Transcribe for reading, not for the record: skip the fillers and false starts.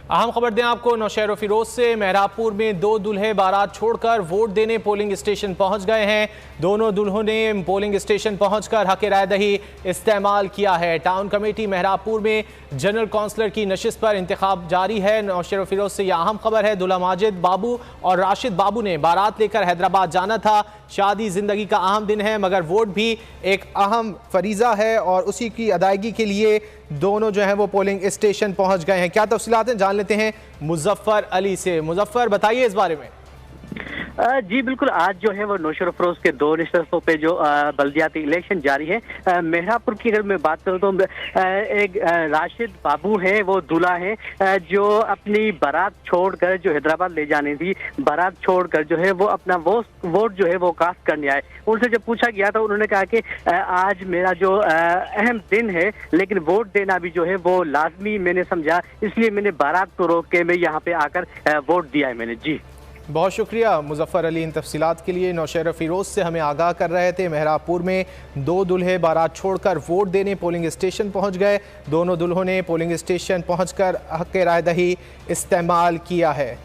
अहम खबर दें आपको नौशहर फिरोज से। मेहराबपुर में दो दूल्हे बारात छोड़कर वोट देने पोलिंग स्टेशन पहुंच गए हैं। दोनों दूल्हों ने पोलिंग स्टेशन पहुंचकर हक राय दही इस्तेमाल किया है। टाउन कमेटी मेहराबपुर में जनरल काउंसलर की नशिस्त पर इंतखाब जारी है। नौशहर फिरोज से यह अहम खबर है। दूल्हा माजिद बाबू और राशिद बाबू ने बारात लेकर हैदराबाद जाना था। शादी जिंदगी का अहम दिन है, मगर वोट भी एक अहम फरीजा है और उसी की अदायगी के लिए दोनों जो है वो पोलिंग स्टेशन पहुंच गए हैं। क्या तफसीलात हैं, जान लेते हैं मुजफ्फर अली से। मुजफ्फर, बताइए इस बारे में। जी बिल्कुल, आज जो है वो नौशहर फिरोज के दो नशस्तों पे जो बल्दियाती इलेक्शन जारी है। मेहरापुर की अगर मैं बात करूँ तो एक राशिद बाबू है, वो दूल्हा है जो अपनी बारात छोड़कर जो हैदराबाद ले जानी थी, बारात छोड़कर जो है वो अपना वोट जो है वो कास्ट करने आए। उनसे जब पूछा गया तो उन्होंने कहा कि आज मेरा जो अहम दिन है, लेकिन वोट देना भी जो है वो लाजमी मैंने समझा, इसलिए मैंने बारात को रोक के मैं यहाँ पे आकर वोट दिया है मैंने। जी बहुत शुक्रिया मुजफ्फर अली इन तफसीलात के लिए। नौशहर फिरोज से हमें आगाह कर रहे थे। मेहराबपुर में दो दूल्हे बारात छोड़कर वोट देने पोलिंग स्टेशन पहुंच गए। दोनों दूल्हों ने पोलिंग स्टेशन पहुंचकर हक राय दही इस्तेमाल किया है।